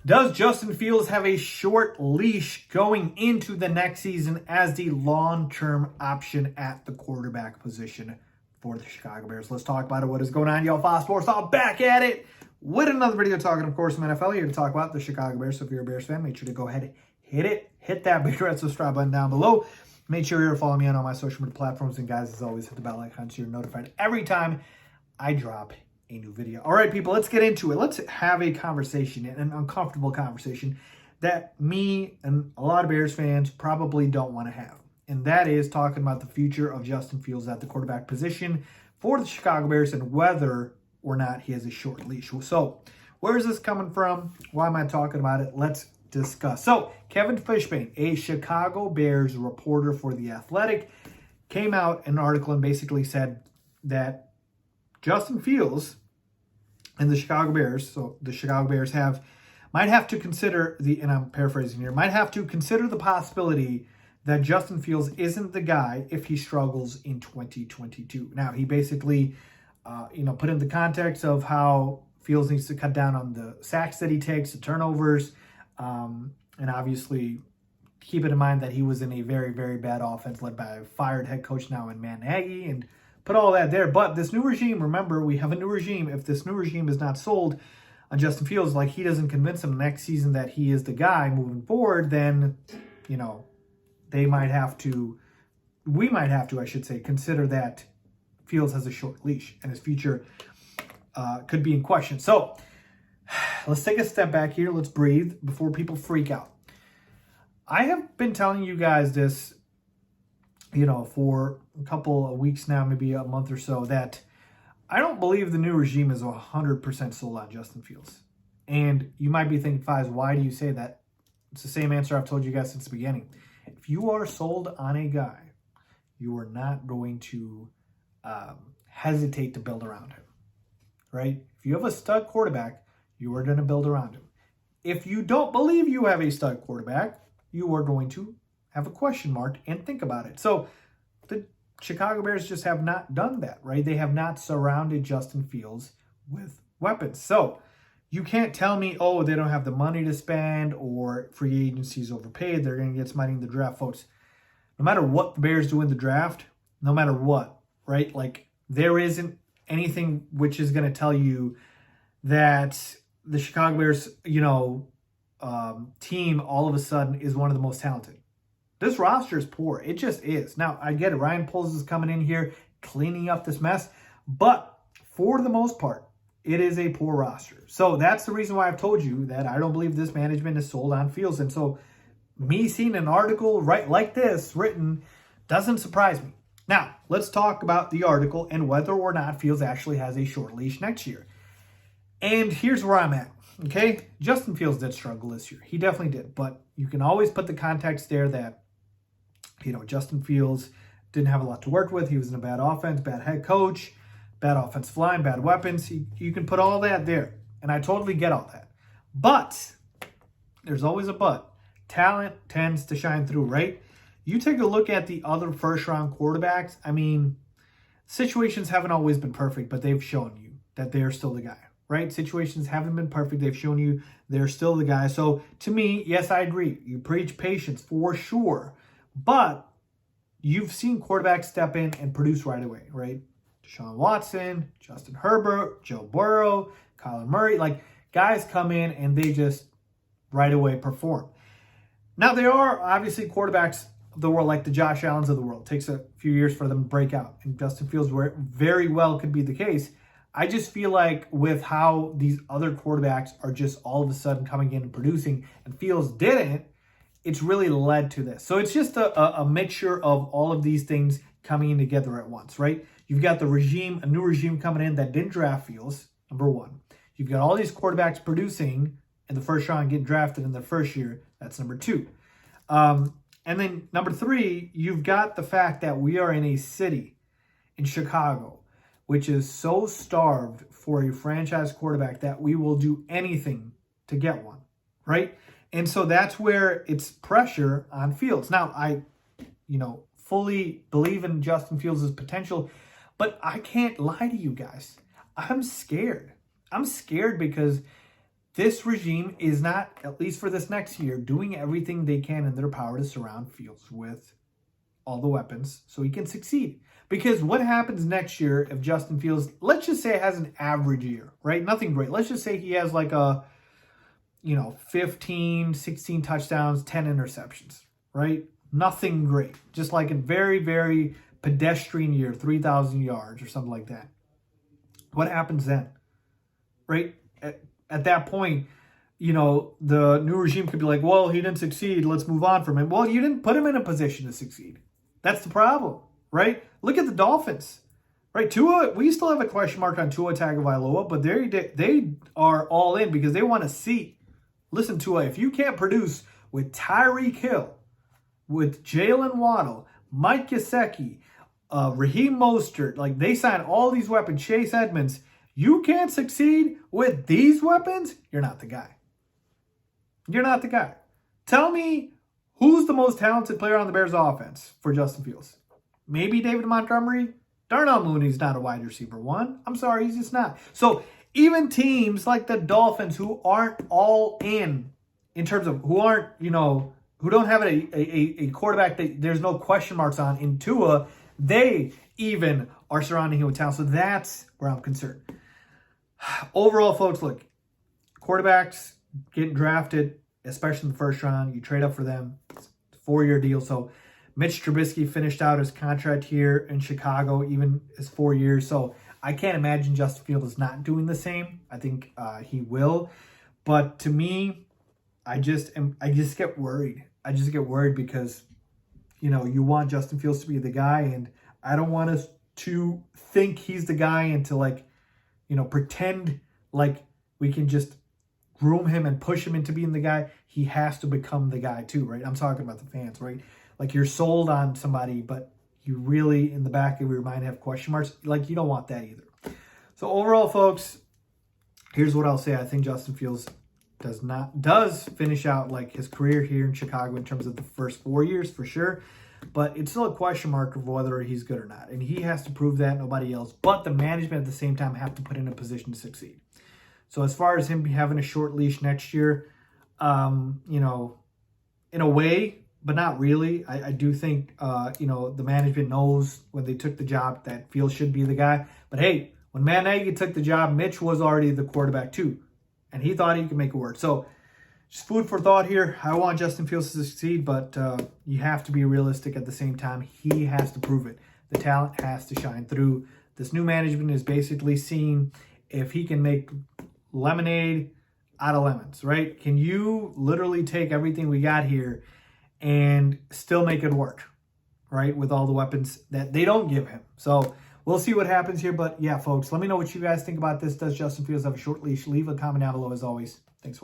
Does Justin Fields have a short leash going into the next season as the long-term option at the quarterback position for the Chicago Bears? Let's talk about it. What is going on, y'all? Fox Sports, all back at it with another video talking, of course, some NFL here to talk about the Chicago Bears. So if you're a Bears fan, make sure to go ahead and hit that big red subscribe button down below. Make sure you're following me on all my social media platforms. And guys, as always, hit the bell icon so you're notified every time I drop a new video. All right, people, let's get into it. Let's have a conversation, an uncomfortable conversation that me and a lot of Bears fans probably don't want to have. And that is talking about the future of Justin Fields at the quarterback position for the Chicago Bears and whether or not he has a short leash. So where is this coming from? Why am I talking about it? Let's discuss. So Kevin Fishbain, a Chicago Bears reporter for The Athletic, came out in an article and basically said that Justin Fields and the Chicago Bears, so the Chicago Bears might have to consider and I'm paraphrasing here, might have to consider the possibility that Justin Fields isn't the guy if he struggles in 2022. Now, he basically, put in the context of how Fields needs to cut down on the sacks that he takes, the turnovers, and obviously keep it in mind that he was in a very, very bad offense led by a fired head coach now in Matt Nagy, and put all that there. But this new regime, remember, we have a new regime. If this new regime is not sold on Justin Fields, like he doesn't convince him next season that he is the guy moving forward, then, we might have to, I should say, consider that Fields has a short leash and his future could be in question. So let's take a step back here. Let's breathe before people freak out. I have been telling you guys this, for a couple of weeks now, maybe a month or so, that I don't believe the new regime is 100% sold on Justin Fields. And you might be thinking, Faiz, why do you say that? It's the same answer I've told you guys since the beginning. If you are sold on a guy, you are not going to hesitate to build around him, right? If you have a stud quarterback, you are going to build around him. If you don't believe you have a stud quarterback, you are going to have a question mark and think about it. So the Chicago Bears just have not done that, right? They have not surrounded Justin Fields with weapons. So you can't tell me, oh, they don't have the money to spend or free agency's overpaid. They're going to get somebody in the draft, folks. No matter what the Bears do in the draft, no matter what, right? Like there isn't anything which is going to tell you that the Chicago Bears, team all of a sudden is one of the most talented. This roster is poor. It just is. Now, I get it. Ryan Poles is coming in here, cleaning up this mess. But for the most part, it is a poor roster. So that's the reason why I've told you that I don't believe this management is sold on Fields. And so me seeing an article like this written doesn't surprise me. Now, let's talk about the article and whether or not Fields actually has a short leash next year. And here's where I'm at. Okay? Justin Fields did struggle this year. He definitely did. But you can always put the context there that Justin Fields didn't have a lot to work with. He was in a bad offense, bad head coach, bad offensive line, bad weapons. You can put all that there. And I totally get all that. But there's always a but. Talent tends to shine through, right? You take a look at the other first-round quarterbacks. I mean, situations haven't always been perfect, but they've shown you that they're still the guy, right? Situations haven't been perfect. They've shown you they're still the guy. So to me, yes, I agree. You preach patience for sure. But you've seen quarterbacks step in and produce right away, right? Deshaun Watson, Justin Herbert, Joe Burrow, Kyler Murray. Like, guys come in and they just right away perform. Now, there are obviously quarterbacks of the world like the Josh Allens of the world. It takes a few years for them to break out. And Justin Fields very well could be the case. I just feel like with how these other quarterbacks are just all of a sudden coming in and producing, and Fields didn't, it's really led to this. So it's just a mixture of all of these things coming in together at once, right? You've got the regime, a new regime coming in that didn't draft Fields, number one. You've got all these quarterbacks producing in the first round, getting drafted in their first year. That's number two. And then number three, you've got the fact that we are in a city in Chicago, which is so starved for a franchise quarterback that we will do anything to get one, right? And so that's where it's pressure on Fields. Now, I, fully believe in Justin Fields' potential, but I can't lie to you guys. I'm scared. I'm scared because this regime is not, at least for this next year, doing everything they can in their power to surround Fields with all the weapons so he can succeed. Because what happens next year if Justin Fields, let's just say, has an average year, right? Nothing great. Let's just say he has like a, 15, 16 touchdowns, 10 interceptions, right? Nothing great. Just like a very, very pedestrian year, 3,000 yards or something like that. What happens then, right? At that point, the new regime could be like, well, he didn't succeed. Let's move on from him. Well, you didn't put him in a position to succeed. That's the problem, right? Look at the Dolphins, right? Tua, we still have a question mark on Tua Tagovailoa, but they are all in because they want to see. Listen, Tua, if you can't produce with Tyreek Hill, with Jalen Waddle, Mike Gesicki, Raheem Mostert, like they signed all these weapons, Chase Edmonds, you can't succeed with these weapons, you're not the guy. You're not the guy. Tell me who's the most talented player on the Bears offense for Justin Fields? Maybe David Montgomery? Darnell Mooney's not a wide receiver one. I'm sorry, he's just not. So even teams like the Dolphins who aren't all in terms of who aren't, who don't have a quarterback that there's no question marks on in Tua, they even are surrounding him with talent. So that's where I'm concerned. Overall, folks, look, quarterbacks getting drafted, especially in the first round, you trade up for them. It's a 4-year deal. So Mitch Trubisky finished out his contract here in Chicago, even his 4 years. So I can't imagine Justin Fields is not doing the same. I think he will. But to me, I just get worried. I just get worried because, you want Justin Fields to be the guy, and I don't want us to think he's the guy and to pretend like we can just groom him and push him into being the guy. He has to become the guy too, right? I'm talking about the fans, right? Like you're sold on somebody, but you really, in the back of your mind, have question marks. Like you don't want that either. So overall, folks, here's what I'll say. I think Justin Fields does finish out like his career here in Chicago in terms of the first 4 years for sure. But it's still a question mark of whether he's good or not. And he has to prove that, nobody else. But the management at the same time have to put in a position to succeed. So as far as him having a short leash next year, in a way, but not really. I do think, the management knows when they took the job that Fields should be the guy. But hey, when Matt Nagy took the job, Mitch was already the quarterback too. And he thought he could make it work. So just food for thought here. I want Justin Fields to succeed, but you have to be realistic at the same time. He has to prove it. The talent has to shine through. This new management is basically seeing if he can make lemonade out of lemons, right? Can you literally take everything we got here and still make it work, right? With all the weapons that they don't give him. So we'll see what happens here. But yeah, folks, let me know what you guys think about this. Does Justin Fields have a short leash? Leave a comment down below as always.